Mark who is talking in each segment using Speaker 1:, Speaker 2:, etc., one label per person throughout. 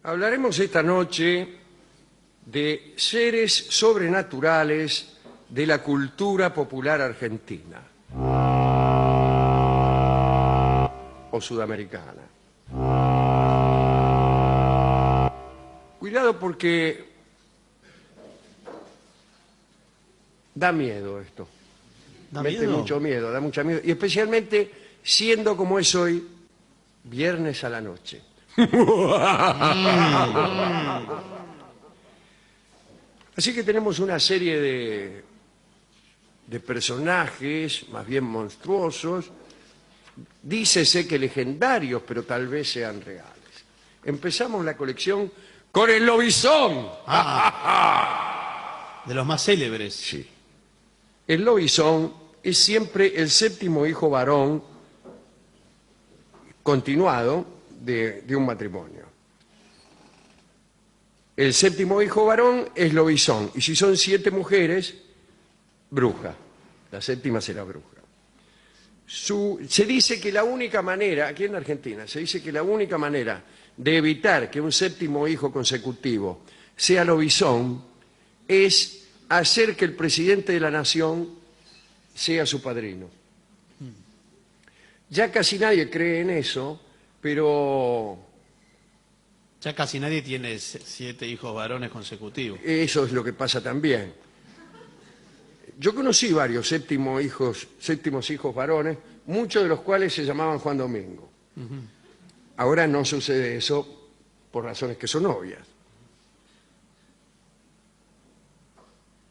Speaker 1: Hablaremos esta noche de seres sobrenaturales de la cultura popular argentina o sudamericana. Cuidado porque da miedo esto.
Speaker 2: ¿Da
Speaker 1: Mete
Speaker 2: miedo?
Speaker 1: mucho miedo, da mucho miedo. Y especialmente siendo como es hoy, viernes a la noche. Así que tenemos una serie de personajes, más bien monstruosos, dícese que legendarios, pero tal vez sean reales. Empezamos la colección con el lobizón.
Speaker 2: De los más célebres.
Speaker 1: Sí. El lobizón es siempre el séptimo hijo varón continuado de un matrimonio. El séptimo hijo varón es lobizón, y si son 7 mujeres, bruja. La séptima será bruja. Se dice que la única manera, aquí en Argentina, se dice que la única manera de evitar que un séptimo hijo consecutivo sea lobizón es hacer que el presidente de la nación sea su padrino. Ya casi nadie cree en eso, pero
Speaker 2: Ya casi nadie tiene 7 hijos varones consecutivos.
Speaker 1: eso es lo que pasa también. Yo conocí varios séptimos hijos varones, muchos de los cuales se llamaban Juan Domingo. Ahora no sucede eso por razones que son obvias.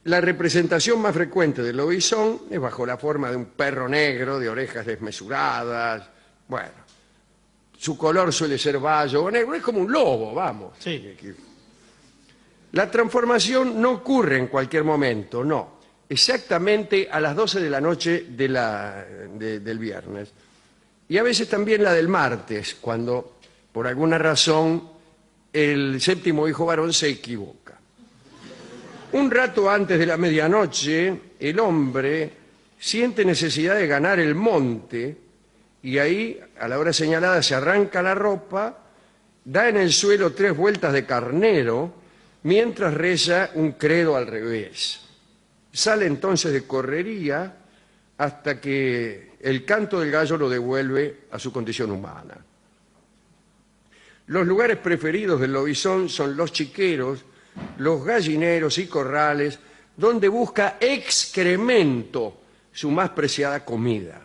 Speaker 1: La representación más frecuente del lobizón es bajo la forma de un perro negro, de orejas desmesuradas. Bueno, su color suele ser bayo o negro, es como un lobo, vamos.
Speaker 2: Sí.
Speaker 1: La transformación no ocurre en cualquier momento, no. Exactamente a las 12 de la noche del viernes. Y a veces también la del martes, cuando por alguna razón el séptimo hijo varón se equivoca. Un rato antes de la medianoche, el hombre siente necesidad de ganar el monte y ahí, a la hora señalada, se arranca la ropa, da en el suelo 3 vueltas de carnero, mientras reza un credo al revés. Sale entonces de correría hasta que el canto del gallo lo devuelve a su condición humana. Los lugares preferidos del lobizón son los chiqueros, los gallineros y corrales, donde busca excremento, su más preciada comida.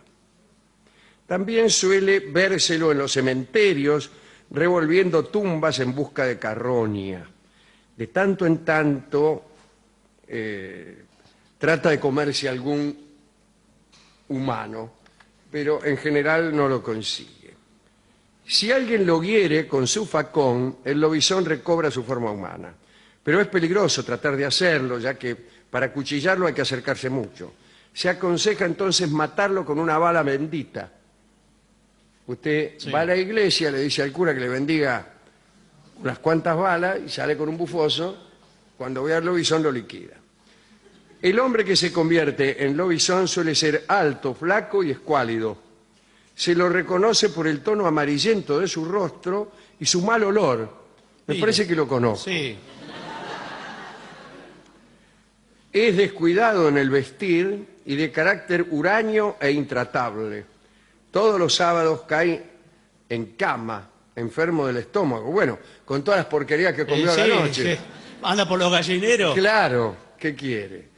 Speaker 1: También suele vérselo en los cementerios, revolviendo tumbas en busca de carroña. De tanto en tanto, trata de comerse algún humano, pero en general no lo consigue. Si alguien lo hiere con su facón, el lobizón recobra su forma humana. Pero es peligroso tratar de hacerlo, ya que para acuchillarlo hay que acercarse mucho. Se aconseja entonces matarlo con una bala bendita. Usted va a la iglesia, le dice al cura que le bendiga unas cuantas balas y sale con un bufoso. Cuando ve al lobizón lo liquida. El hombre que se convierte en lobizón suele ser alto, flaco y escuálido. Se lo reconoce por el tono amarillento de su rostro y su mal olor. Me parece que lo conozco.
Speaker 2: Sí.
Speaker 1: Es descuidado en el vestir y de carácter huraño e intratable. Todos los sábados cae en cama, enfermo del estómago. Bueno, con todas las porquerías que comió a la noche.
Speaker 2: Sí. Anda por los gallineros.
Speaker 1: Claro, ¿qué quiere?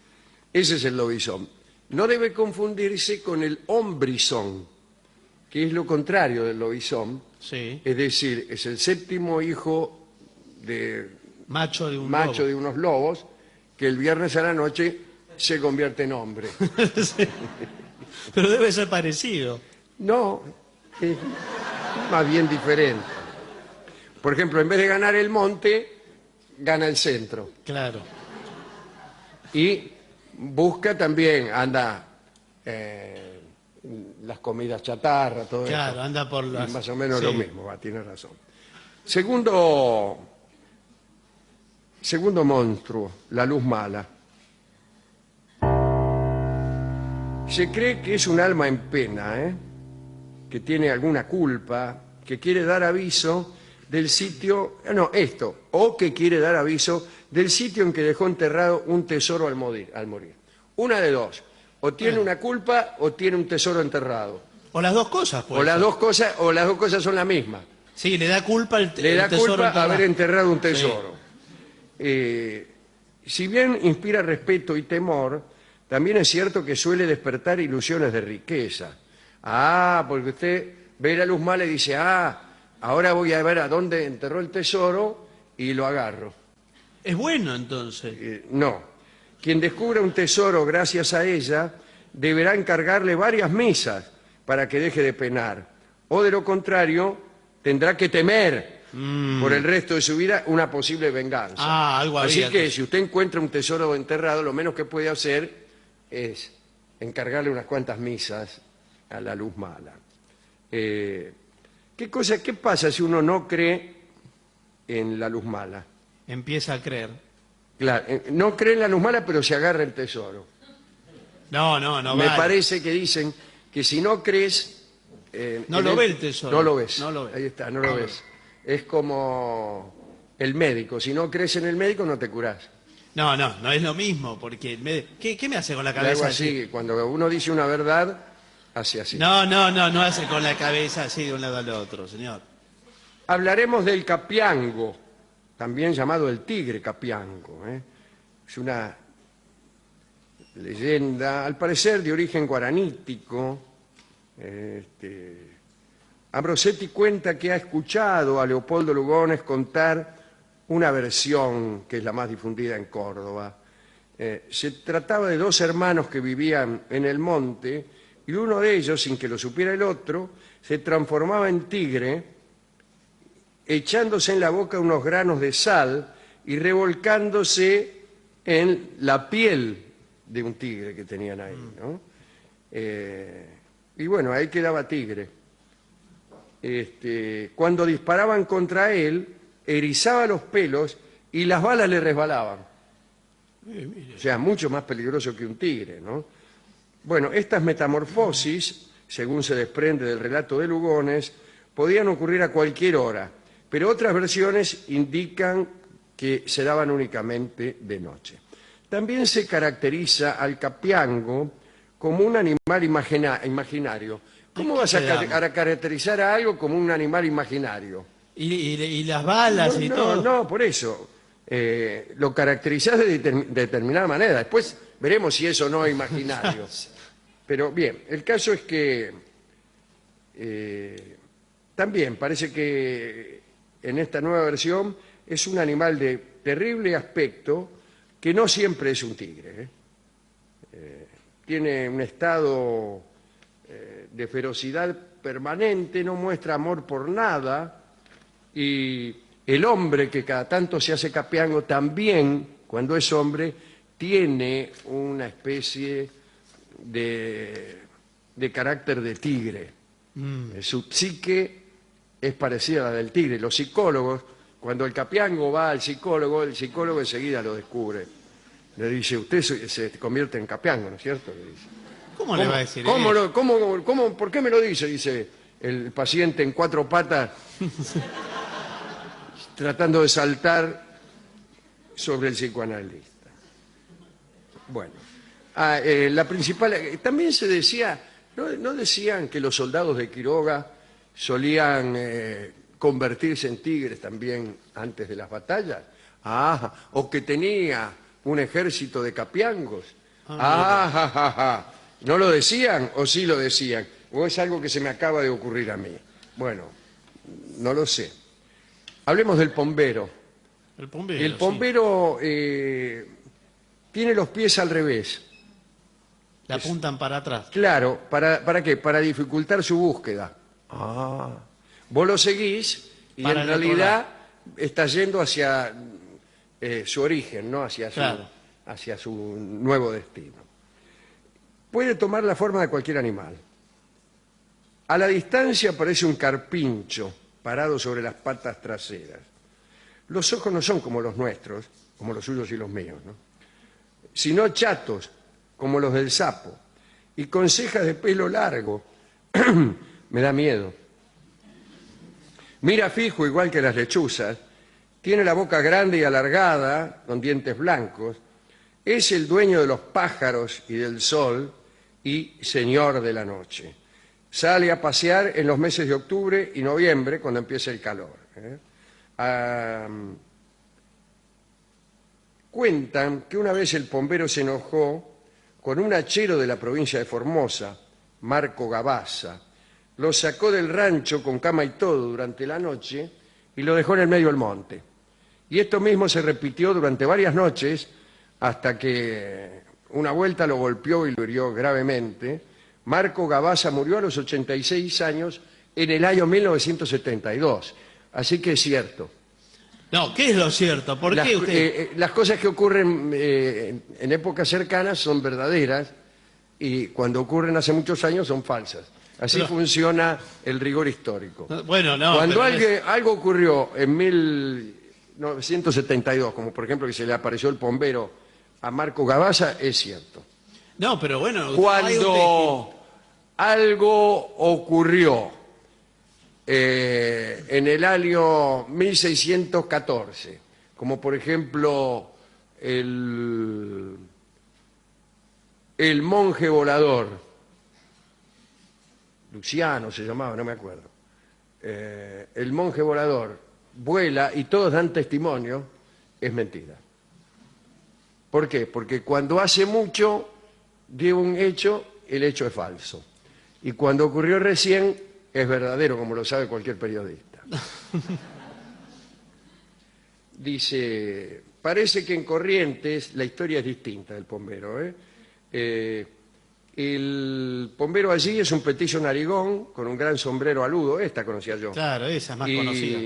Speaker 1: Ese es el lobizón. No debe confundirse con el hombrizón, que es lo contrario del lobizón.
Speaker 2: Sí.
Speaker 1: Es decir, es el séptimo hijo
Speaker 2: Macho de
Speaker 1: de unos lobos, que el viernes a la noche se convierte en hombre.
Speaker 2: Sí. Pero debe ser parecido.
Speaker 1: No, es más bien diferente. Por ejemplo, en vez de ganar el monte, gana el centro.
Speaker 2: Claro.
Speaker 1: Y busca también, anda las comidas chatarra, todo eso.
Speaker 2: Claro, anda por las...
Speaker 1: Más o menos
Speaker 2: sí.
Speaker 1: lo mismo, tiene razón. Segundo monstruo, la luz mala. Se cree que es un alma en pena, que tiene alguna culpa, que quiere dar aviso del sitio, no, esto, o que quiere dar aviso del sitio en que dejó enterrado un tesoro al morir. Una de dos, o tiene una culpa o tiene un tesoro enterrado.
Speaker 2: O las dos cosas, pues.
Speaker 1: O las dos cosas son la misma.
Speaker 2: Sí, le da culpa
Speaker 1: Le da
Speaker 2: tesoro
Speaker 1: culpa
Speaker 2: enterrado.
Speaker 1: haber enterrado un tesoro. Si bien inspira respeto y temor, también es cierto que suele despertar ilusiones de riqueza. Porque usted ve la luz mala y dice, ahora voy a ver a dónde enterró el tesoro y lo agarro.
Speaker 2: Es bueno, entonces.
Speaker 1: No. Quien descubra un tesoro gracias a ella deberá encargarle varias misas para que deje de penar. O de lo contrario, tendrá que temer por el resto de su vida una posible venganza.
Speaker 2: Algo
Speaker 1: Así
Speaker 2: había,
Speaker 1: que
Speaker 2: entonces.
Speaker 1: si usted encuentra un tesoro enterrado, lo menos que puede hacer es encargarle unas cuantas misas a la luz mala. ¿Qué pasa si uno no cree en la luz mala?
Speaker 2: Empieza a creer.
Speaker 1: Claro, no cree en la luz mala, pero se agarra el tesoro.
Speaker 2: No
Speaker 1: Me
Speaker 2: vale.
Speaker 1: parece que dicen que si no crees...
Speaker 2: No lo ve el tesoro.
Speaker 1: No lo ves.
Speaker 2: No lo ve.
Speaker 1: Ahí está, no lo ves. Es como el médico. Si no crees en el médico, no te curás.
Speaker 2: No es lo mismo, porque ¿qué me hace con la
Speaker 1: Algo
Speaker 2: cabeza
Speaker 1: así, cuando uno dice una verdad, hace así.
Speaker 2: No hace con la cabeza así de un lado al otro, señor.
Speaker 1: Hablaremos del capiango, también llamado el tigre capiango. Es una leyenda, al parecer de origen guaranítico. Ambrosetti cuenta que ha escuchado a Leopoldo Lugones contar una versión que es la más difundida en Córdoba. Se trataba de dos hermanos que vivían en el monte y uno de ellos, sin que lo supiera el otro, se transformaba en tigre echándose en la boca unos granos de sal y revolcándose en la piel de un tigre que tenían ahí, ¿no? Y bueno, ahí quedaba tigre. Cuando disparaban contra él, erizaba los pelos y las balas le resbalaban. O sea, mucho más peligroso que un tigre, ¿no? Bueno, estas metamorfosis, según se desprende del relato de Lugones, podían ocurrir a cualquier hora, pero otras versiones indican que se daban únicamente de noche. También se caracteriza al capiango como un animal imaginario. ¿Cómo vas a caracterizar a algo como un animal imaginario?
Speaker 2: Y las balas y todo.
Speaker 1: No, por eso. Lo caracterizás de determinada manera. Después veremos si eso no es imaginario. Pero bien, el caso es que también parece que en esta nueva versión es un animal de terrible aspecto que no siempre es un tigre. Tiene un estado de ferocidad permanente, no muestra amor por nada, y el hombre que cada tanto se hace capiango también, cuando es hombre, tiene una especie de carácter de tigre. Su psique es parecida a la del tigre. Los psicólogos, cuando el capiango va al psicólogo, el psicólogo enseguida lo descubre. Le dice, usted se convierte en capiango, ¿no es cierto? Le dice.
Speaker 2: ¿Cómo le va a decir eso?
Speaker 1: ¿Por qué me lo dice? Dice el paciente en cuatro patas, tratando de saltar sobre el psicoanalista. Bueno, la principal... También se decía, ¿no decían que los soldados de Quiroga solían convertirse en tigres también antes de las batallas? O que tenía un ejército de capiangos. ¿No lo decían o sí lo decían? ¿O es algo que se me acaba de ocurrir a mí? Bueno, no lo sé. Hablemos del pombero.
Speaker 2: El bombero.
Speaker 1: El pombero tiene los pies al revés.
Speaker 2: Le apuntan para atrás.
Speaker 1: Claro, ¿para qué? Para dificultar su búsqueda. Vos lo seguís y
Speaker 2: Para
Speaker 1: en
Speaker 2: el otro
Speaker 1: realidad está yendo hacia su origen, ¿no?
Speaker 2: Claro.
Speaker 1: Hacia su nuevo destino. Puede tomar la forma de cualquier animal. A la distancia parece un carpincho parado sobre las patas traseras. Los ojos no son como los nuestros, como los suyos y los míos, ¿no? Sino chatos, como los del sapo, y con cejas de pelo largo. Me da miedo. Mira fijo igual que las lechuzas, tiene la boca grande y alargada, con dientes blancos, es el dueño de los pájaros y del sol y señor de la noche. Sale a pasear en los meses de octubre y noviembre, cuando empieza el calor. Cuentan que una vez el pombero se enojó con un hachero de la provincia de Formosa, Marco Gabasa. Lo sacó del rancho con cama y todo durante la noche y lo dejó en el medio del monte. Y esto mismo se repitió durante varias noches hasta que una vuelta lo golpeó y lo hirió gravemente. Marco Gabasa murió a los 86 años en el año 1972. Así que es cierto.
Speaker 2: No, ¿qué es lo cierto? ¿Por qué usted...?
Speaker 1: Las cosas que ocurren en épocas cercanas son verdaderas y cuando ocurren hace muchos años son falsas. Así funciona el rigor histórico.
Speaker 2: Bueno, no.
Speaker 1: Cuando algo ocurrió en 1972, como por ejemplo que se le apareció el pombero a Marco Gabasa, es cierto.
Speaker 2: No, pero bueno...
Speaker 1: Cuando algo ocurrió en el año 1614, como por ejemplo el monje volador, Luciano se llamaba, no me acuerdo, el monje volador vuela y todos dan testimonio, es mentira. ¿Por qué? Porque cuando hace mucho de un hecho, el hecho es falso. Y cuando ocurrió recién, es verdadero, como lo sabe cualquier periodista. Dice, parece que en Corrientes la historia es distinta del pombero. El pombero allí es un petiso narigón con un gran sombrero aludo, esta conocía yo.
Speaker 2: Claro, esa es más conocida.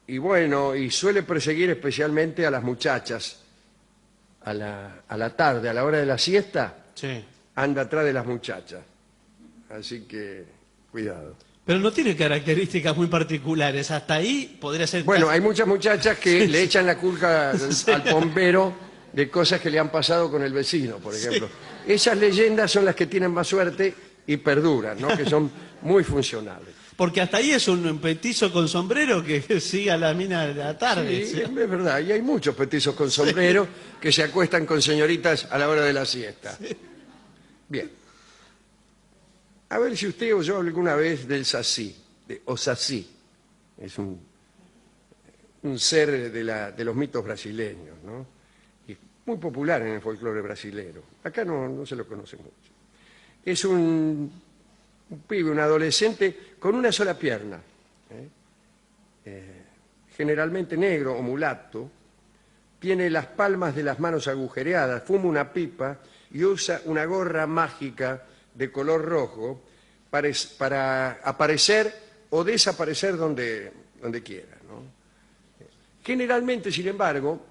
Speaker 1: Y bueno, y suele perseguir especialmente a las muchachas. A la tarde, a la hora de la siesta,
Speaker 2: Sí.
Speaker 1: anda atrás de las muchachas. Así que, cuidado.
Speaker 2: Pero no tiene características muy particulares. Hasta ahí podría ser...
Speaker 1: Bueno, hay muchas muchachas que le echan la culpa al pombero de cosas que le han pasado con el vecino, por ejemplo. Esas leyendas son las que tienen más suerte y perduran, ¿no? Que son muy funcionales.
Speaker 2: Porque hasta ahí es un petizo con sombrero que sigue a la mina de la tarde.
Speaker 1: Sí, es verdad, y hay muchos petizos con sombrero que se acuestan con señoritas a la hora de la siesta. Bien. A ver si usted oyó alguna vez del sací, de Osací. Es un ser de los mitos brasileños, ¿no? Y muy popular en el folclore brasilero. Acá no se lo conoce mucho. Es un pibe, un adolescente con una sola pierna, generalmente negro o mulato, tiene las palmas de las manos agujereadas, fuma una pipa y usa una gorra mágica de color rojo para aparecer o desaparecer donde quiera, ¿no? Generalmente, sin embargo,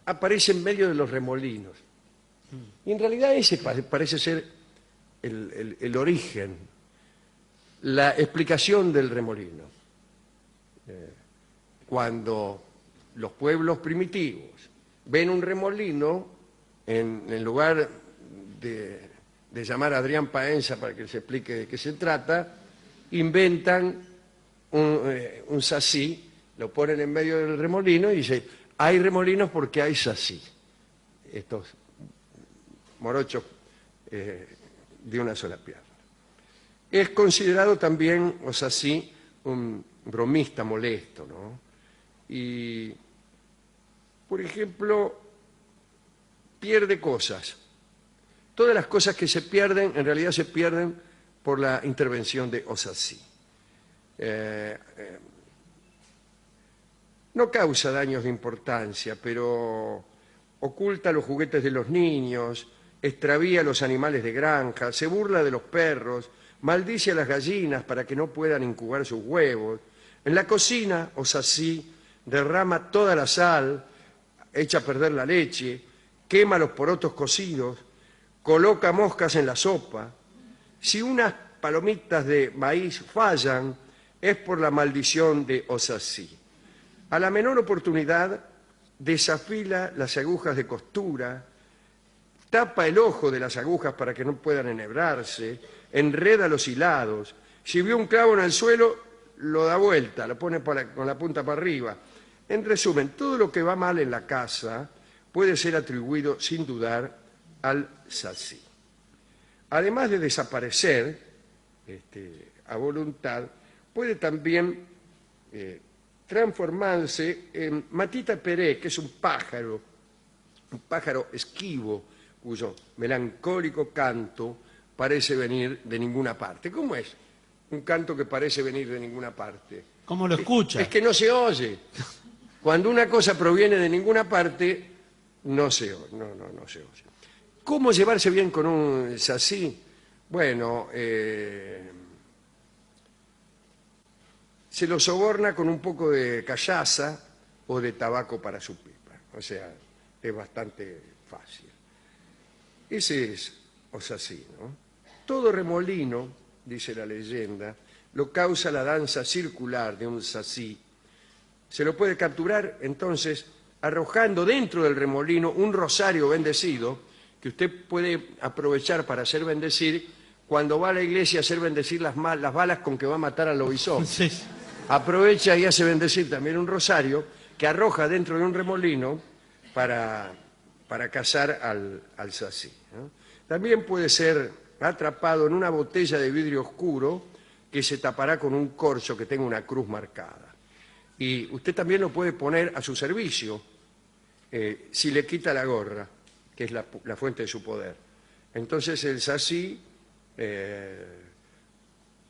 Speaker 1: aparece en medio de los remolinos. Y en realidad ese parece ser el origen, la explicación del remolino. Cuando los pueblos primitivos ven un remolino, en lugar de llamar a Adrián Paenza para que se explique de qué se trata, inventan un sací, lo ponen en medio del remolino y dicen, hay remolinos porque hay sací. Estos morochos de una sola pierna. Es considerado también, o sea, sí, un bromista molesto, ¿no? Y, por ejemplo, pierde cosas. Todas las cosas que se pierden, en realidad se pierden por la intervención de Osací. No causa daños de importancia, pero oculta los juguetes de los niños, extravía a los animales de granja, se burla de los perros, maldice a las gallinas para que no puedan incubar sus huevos. En la cocina, Osací derrama toda la sal, echa a perder la leche, quema los porotos cocidos, coloca moscas en la sopa. Si unas palomitas de maíz fallan, es por la maldición de Osací. A la menor oportunidad, desafila las agujas de costura, tapa el ojo de las agujas para que no puedan enhebrarse, enreda los hilados. Si vio un clavo en el suelo, lo da vuelta, lo pone con la punta para arriba. En resumen, todo lo que va mal en la casa puede ser atribuido, sin dudar, al sasí. Además de desaparecer a voluntad, puede también transformarse en matita peré, que es un pájaro esquivo, cuyo melancólico canto parece venir de ninguna parte. ¿Cómo es un canto que parece venir de ninguna parte?
Speaker 2: ¿Cómo lo escucha?
Speaker 1: Es que no se oye. Cuando una cosa proviene de ninguna parte, no se oye. No se oye. ¿Cómo llevarse bien con un sasí? Bueno, se lo soborna con un poco de callaza o de tabaco para su pipa. O sea, es bastante fácil. Ese es sasí, ¿no? Todo remolino, dice la leyenda, lo causa la danza circular de un sasí. Se lo puede capturar, entonces, arrojando dentro del remolino un rosario bendecido que usted puede aprovechar para hacer bendecir cuando va a la iglesia a hacer bendecir las balas con que va a matar al lobizón.
Speaker 2: Sí.
Speaker 1: Aprovecha y hace bendecir también un rosario que arroja dentro de un remolino para cazar al sasí, ¿no? También puede ser atrapado en una botella de vidrio oscuro que se tapará con un corcho que tenga una cruz marcada. Y usted también lo puede poner a su servicio si le quita la gorra, que es la fuente de su poder. Entonces el sasí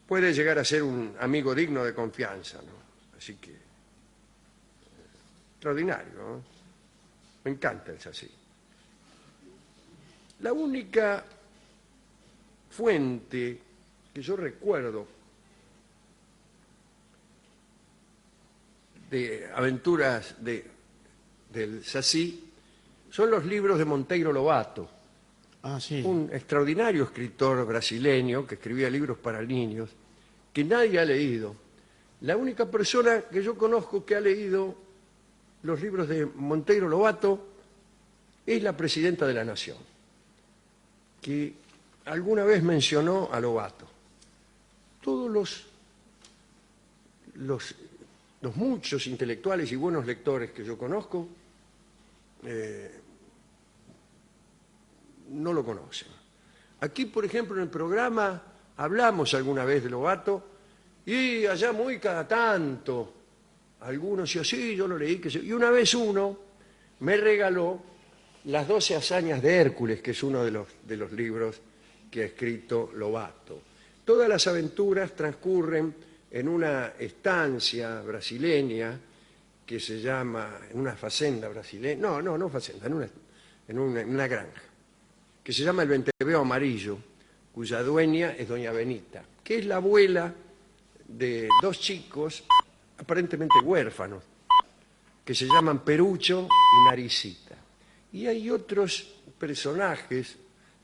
Speaker 1: puede llegar a ser un amigo digno de confianza, ¿no? Así que, extraordinario, ¿no? Me encanta el sasí. La única fuente que yo recuerdo de aventuras del sasí son los libros de Monteiro Lobato,
Speaker 2: Ah, sí.
Speaker 1: un extraordinario escritor brasileño que escribía libros para niños que nadie ha leído. La única persona que yo conozco que ha leído los libros de Monteiro Lobato es la presidenta de la Nación, que alguna vez mencionó a Lobato. Todos los muchos intelectuales y buenos lectores que yo conozco no lo conocen. Aquí, por ejemplo, en el programa hablamos alguna vez de Lobato y allá muy cada tanto algunos decían, sí, yo lo leí, y una vez uno me regaló Las 12 hazañas de Hércules, que es uno de los libros que ha escrito Lobato. Todas las aventuras transcurren en una estancia brasileña que se llama, en una fazenda brasileña, no fazenda, en una granja, que se llama el Venteveo Amarillo, cuya dueña es doña Benita, que es la abuela de dos chicos aparentemente huérfanos, que se llaman Perucho y Naricita. Y hay otros personajes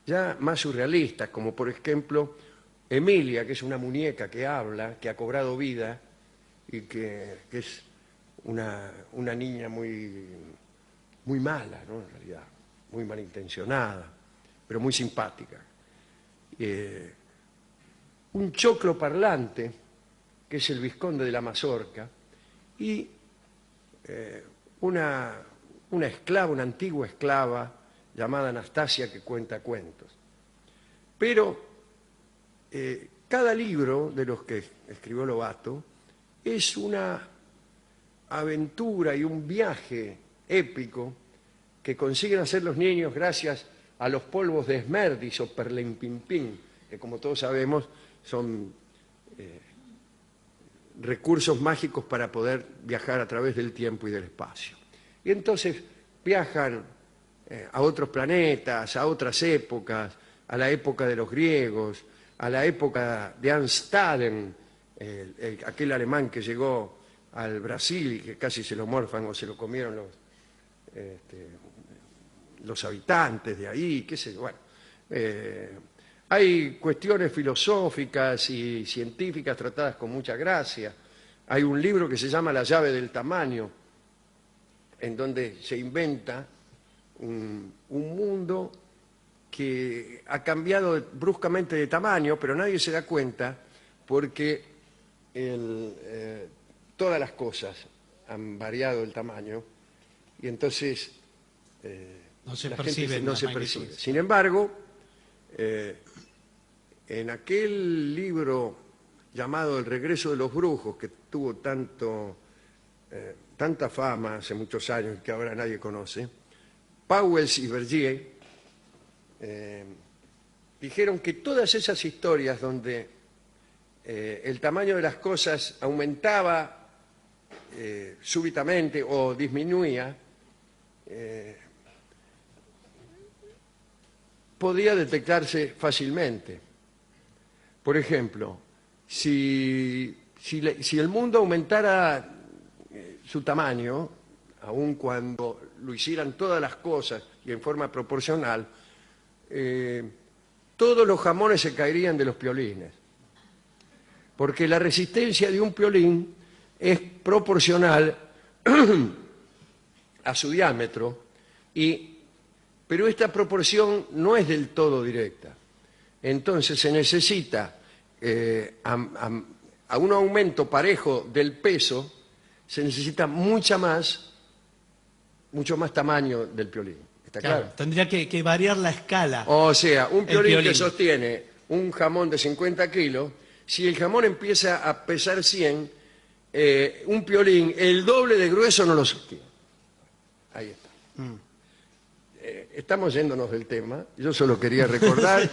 Speaker 1: ya más surrealistas, como por ejemplo Emilia, que es una muñeca que habla, que ha cobrado vida y que es una niña muy mala, ¿no? En realidad, muy malintencionada, pero muy simpática. Un choclo parlante, que es el vizconde de la Mazorca, y una esclava, una antigua esclava llamada Anastasia, que cuenta cuentos. Pero cada libro de los que escribió Lobato es una aventura y un viaje épico que consiguen hacer los niños gracias a los polvos de Esmerdis o Perlimpimpín, que como todos sabemos son recursos mágicos para poder viajar a través del tiempo y del espacio. Y entonces viajan a otros planetas, a otras épocas, a la época de los griegos, a la época de Amstaden, aquel alemán que llegó al Brasil y que casi se lo morfan o se lo comieron los habitantes de ahí, qué sé yo. Bueno, hay cuestiones filosóficas y científicas tratadas con mucha gracia. Hay un libro que se llama La llave del tamaño, en donde se inventa un mundo que ha cambiado bruscamente de tamaño, pero nadie se da cuenta porque todas las cosas han variado el tamaño y entonces
Speaker 2: No se
Speaker 1: la
Speaker 2: perciben
Speaker 1: gente no
Speaker 2: las
Speaker 1: se
Speaker 2: magnitudes.
Speaker 1: percibe. Sin embargo, en aquel libro llamado El regreso de los brujos, que tuvo tanta fama hace muchos años que ahora nadie conoce, Pauwels y Vergier dijeron que todas esas historias donde el tamaño de las cosas aumentaba súbitamente o disminuía, podía detectarse fácilmente. Por ejemplo, si el mundo aumentara su tamaño, aun cuando lo hicieran todas las cosas y en forma proporcional, todos los jamones se caerían de los piolines. Porque la resistencia de un piolín es proporcional a su diámetro, pero esta proporción no es del todo directa. Entonces se necesita, a un aumento parejo del peso, se necesita mucho más tamaño del piolín. ¿Está claro?
Speaker 2: Tendría que variar la escala.
Speaker 1: O sea, un piolín que
Speaker 2: piolín.
Speaker 1: sostiene un jamón de 50 kilos, si el jamón empieza a pesar 100, un piolín, el doble de grueso no lo sostiene. Ahí está. Estamos yéndonos del tema. Yo solo quería recordar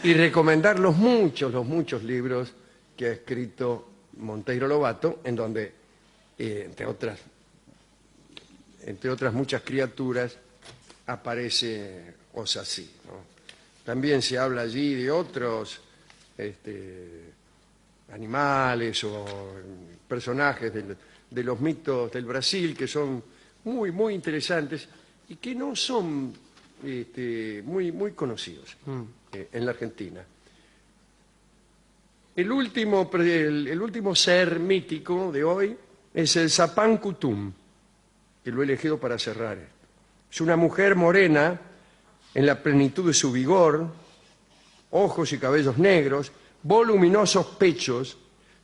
Speaker 1: y recomendar los muchos libros que ha escrito Monteiro Lobato, en donde, entre otras muchas criaturas, aparece Osací, ¿no? También se habla allí de otros animales o personajes de los mitos del Brasil que son muy interesantes y que no son muy conocidos en la Argentina. El último ser mítico de hoy es el Zapán Kutum, que lo he elegido para cerrar esto. Es una mujer morena en la plenitud de su vigor, ojos y cabellos negros, voluminosos pechos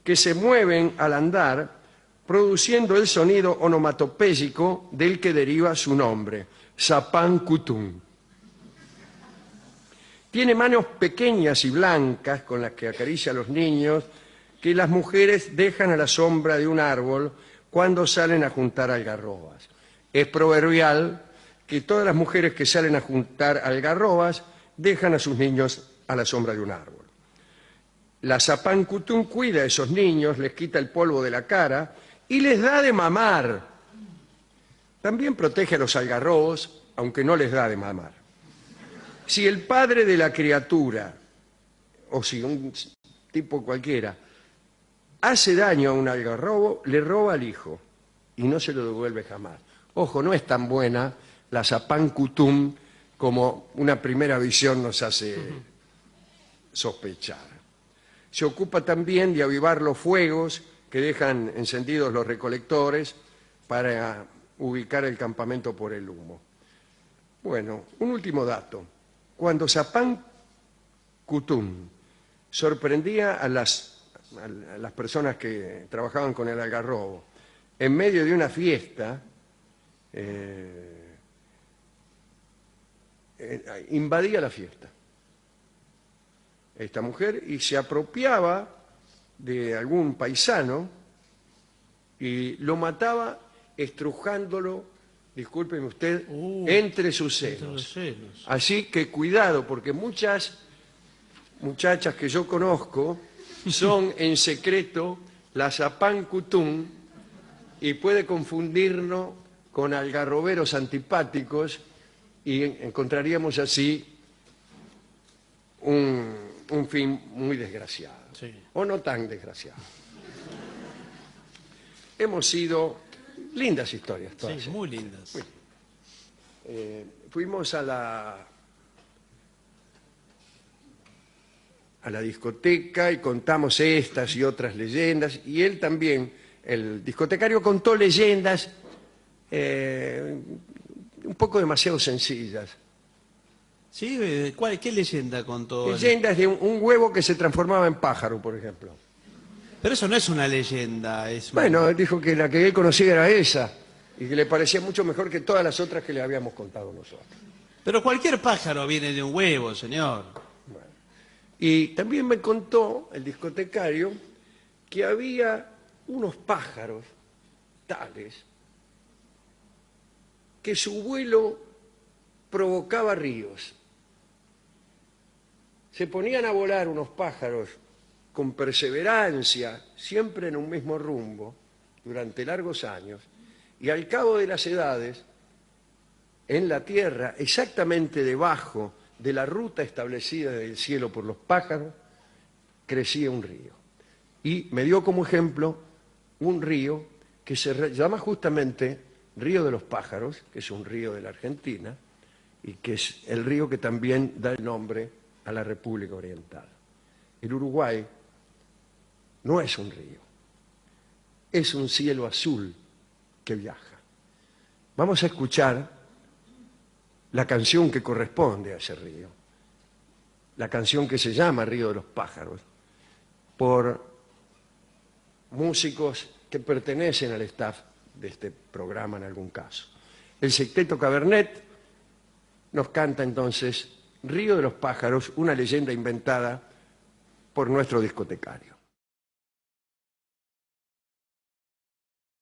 Speaker 1: que se mueven al andar, produciendo el sonido onomatopéyico del que deriva su nombre, Zapán Kutum. Tiene manos pequeñas y blancas con las que acaricia a los niños que las mujeres dejan a la sombra de un árbol cuando salen a juntar algarrobas. Es proverbial que todas las mujeres que salen a juntar algarrobas dejan a sus niños a la sombra de un árbol. La Zapán Kutum cuida a esos niños, les quita el polvo de la cara y les da de mamar. También protege a los algarrobos, aunque no les da de mamar. Si el padre de la criatura, o si un tipo cualquiera, hace daño a un algarrobo, le roba al hijo y no se lo devuelve jamás. Ojo, no es tan buena la Zapán Kutum como una primera visión nos hace sospechar. Se ocupa también de avivar los fuegos que dejan encendidos los recolectores para ubicar el campamento por el humo. Bueno, un último dato. Cuando Zapán Kutum sorprendía a las personas que trabajaban con el algarrobo en medio de una fiesta, invadía la fiesta esta mujer y se apropiaba de algún paisano y lo mataba estrujándolo, discúlpeme usted, entre sus senos. Así que cuidado, porque muchas muchachas que yo conozco son en secreto la Zapán Kutum y puede confundirnos con algarroberos antipáticos y encontraríamos así un fin muy desgraciado,
Speaker 2: Sí.
Speaker 1: o no tan desgraciado. Hemos sido lindas historias todas.
Speaker 2: Sí, muy lindas.
Speaker 1: Fuimos a la discoteca y contamos estas y otras leyendas, y él también, el discotecario, contó leyendas un poco demasiado sencillas.
Speaker 2: Sí, ¿qué leyenda contó?
Speaker 1: Leyendas de un huevo que se transformaba en pájaro, por ejemplo.
Speaker 2: Pero eso no es una leyenda, es
Speaker 1: Bueno, dijo que la que él conocía era esa y que le parecía mucho mejor que todas las otras que le habíamos contado nosotros.
Speaker 2: Pero cualquier pájaro viene de un huevo, señor.
Speaker 1: Y también me contó el discotecario que había unos pájaros tales que su vuelo provocaba ríos. Se ponían a volar unos pájaros con perseverancia, siempre en un mismo rumbo, durante largos años, y al cabo de las edades, en la tierra, exactamente debajo de la ruta establecida del cielo por los pájaros, crecía un río. Y me dio como ejemplo un río que se llama justamente Río de los Pájaros, que es un río de la Argentina, y que es el río que también da el nombre a la República Oriental. El Uruguay no es un río, es un cielo azul que viaja. Vamos a escuchar la canción que corresponde a ese río, la canción que se llama Río de los Pájaros, por músicos que pertenecen al staff de este programa en algún caso. El Sexteto Cabernet nos canta entonces Río de los Pájaros, una leyenda inventada por nuestro discotecario.